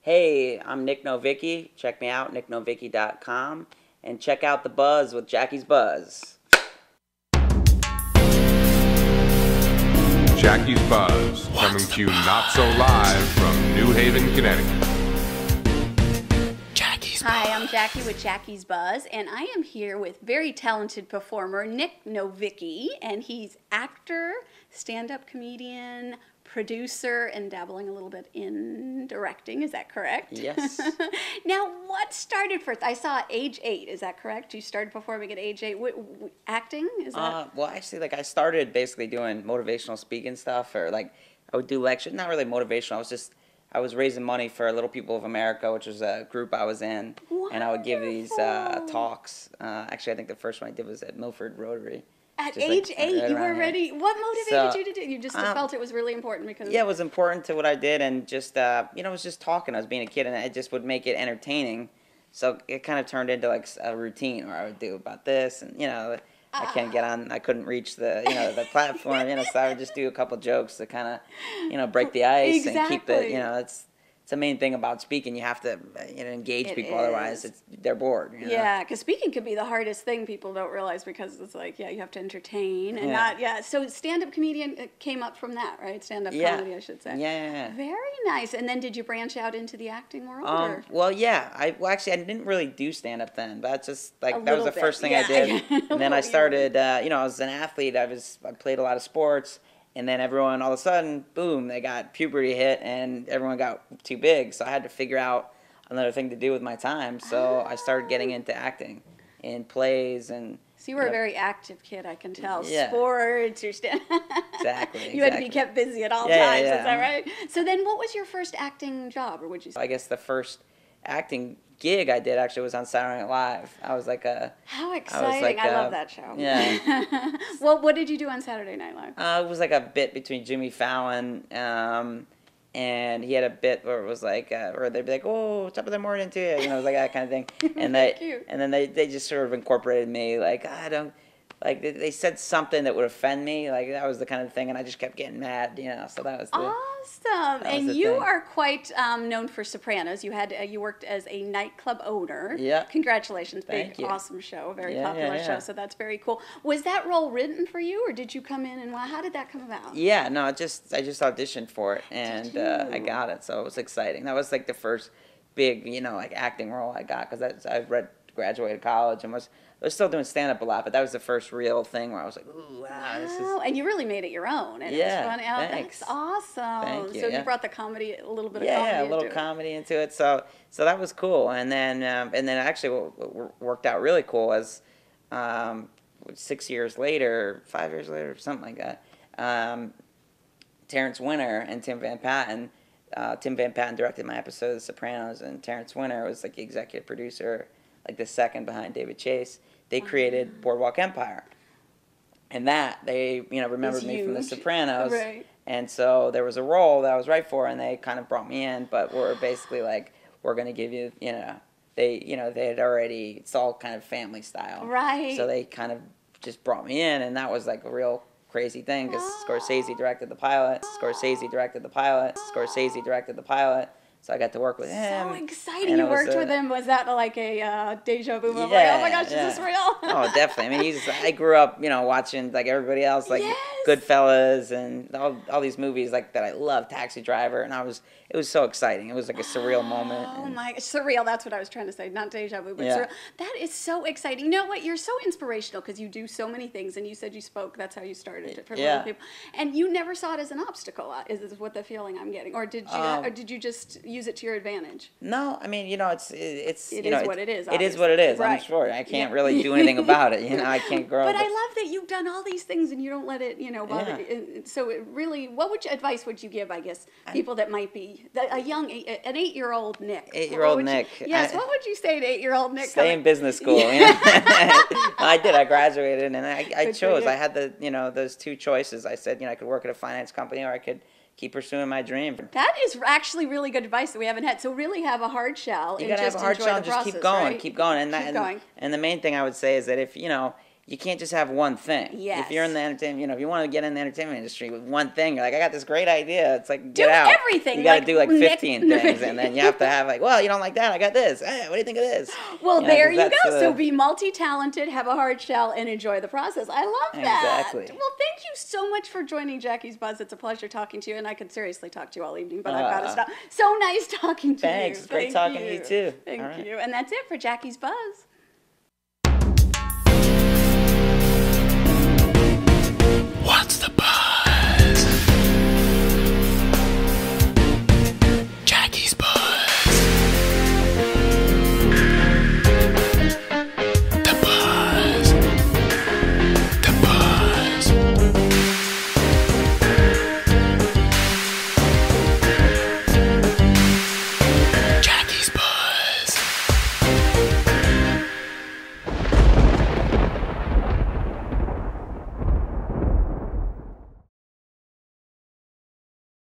Hey, I'm Nic Novicki. Check me out, nicnovicki.com. And check out The Buzz with Jackie's Buzz. Jackie's Buzz, coming to you not so live from New Haven, Connecticut. Hi, I'm Jackie with Jackie's Buzz, and I am here with very talented performer Nic Novicki, and he's actor, stand-up comedian, producer, and dabbling a little bit in directing. Is that correct? Yes. Now, what started first? I saw age 8. Is that correct? You started performing at age 8. Acting? Is that? Well, actually, I started basically doing motivational speaking stuff, or I would do lectures. Not really motivational. I was raising money for Little People of America, which was a group I was in, and I would give these talks. Actually, I think the first one I did was at Milford Rotary. At age 8, you were ready. What motivated you to do? You just felt it was really important because. Yeah, it was important to what I did, and just it was just talking. I was being a kid, and it just would make it entertaining. So it kind of turned into a routine where I would do about this, and I can't get on. I couldn't reach the the platform. So I would just do a couple jokes to kind of break the ice and keep it. It's the main thing about speaking. You have to engage people, otherwise they're bored. Yeah, because speaking could be the hardest thing people don't realize, because it's you have to entertain and So stand-up comedian came up from that, right? Stand-up comedy, I should say. Yeah. Very nice. And then did you branch out into the acting world? Well, yeah. I didn't really do stand-up then. That's just that was the first thing I did. And then I started. I was an athlete. I played a lot of sports. And then everyone, all of a sudden, boom, they got puberty hit, and everyone got too big. So I had to figure out another thing to do with my time. So I started getting into acting in plays. And so you were a very active kid, I can tell. Yeah. Sports, Exactly. You had to be kept busy at all times, is that right? So then what was your first acting job, or would you say? I guess the first acting gig I did actually was on Saturday Night Live. I was How exciting. I love that show. Yeah. Well, what did you do on Saturday Night Live? It was a bit between Jimmy Fallon, and he had a bit where it was where they'd be like, "Oh, top of the morning to you," it was that kind of thing. And then they just sort of incorporated me, I don't. They said something that would offend me, that was the kind of thing, and I just kept getting mad, so that was awesome. And you are quite known for Sopranos. You worked as a nightclub owner. Yeah. Congratulations. Thank you. Awesome show, very popular show, so that's very cool. Was that role written for you, or did you come in and how did that come about? Yeah, no, I just auditioned for it, and I got it, so it was exciting. That was the first big, acting role I got, because I graduated college and was still doing stand-up a lot, but that was the first real thing where I was like, ooh, wow, this is... and you really made it your own, and it was funny. Thanks. That's awesome. Thank you. So you brought the comedy, a little bit of comedy a little comedy into it, so that was cool. And then actually what worked out really cool was 6 years later, 5 years later, something like that, Terrence Winter and Tim Van Patten. Tim Van Patten directed my episode of The Sopranos, and Terrence Winter was the executive producer, the second behind David Chase. They created Boardwalk Empire, and they remembered me from The Sopranos, right. And so there was a role that I was right for, and they kind of brought me in, but were basically we're going to give you, they had already, it's all kind of family style, right? So they kind of just brought me in, and that was a real crazy thing, because Scorsese directed the pilot. So I got to work with him. So exciting! You worked with him. Was that a deja vu? Oh my gosh, is this real? Oh, definitely. I mean, I grew up, watching everybody else, Goodfellas and all these movies that I love, Taxi Driver, and it was so exciting. It was a surreal moment. Oh my, surreal! That's what I was trying to say. Not deja vu, but surreal. That is so exciting. You know what? You're so inspirational because you do so many things, and you said you spoke. That's how you started it for little people, and you never saw it as an obstacle. Is what the feeling I'm getting, or did you just use it to your advantage? No, I mean, it's what it is. It is what it is. Right. I'm sure I can't really do anything about it. I can't grow. But I love that you've done all these things and you don't let it, bother. So it really, what advice would you give? I guess people that might be an 8-year-old Nic. 8-year-old Nic. Yes. What would you say to 8-year-old Nic? Stay in business school. I did. I graduated, and I chose. I had those two choices. I said, I could work at a finance company, or I could keep pursuing my dream. That is actually really good advice that we haven't had. So really have a hard shell. You gotta have a hard shell and just keep going, keep going. And the main thing I would say is that you can't just have one thing. Yes. If you're in the entertainment, you know, if you want to get in the entertainment industry with one thing, you're like, I got this great idea. It's like, Do get out. everything. You got to like do like Nic 15 things, and then you have to have like, well, you don't like that, I got this. Hey, what do you think of this? Well, You know, there 'cause you that's go. So be multi-talented, have a hard shell, and enjoy the process. I love that. Exactly. Well, thank you so much for joining Jackie's Buzz. It's a pleasure talking to you, and I could seriously talk to you all evening, but I've got to stop. So nice talking to Thanks. you. It's great talking to you too. Thank All right. you. And that's it for Jackie's Buzz. What's the buzz?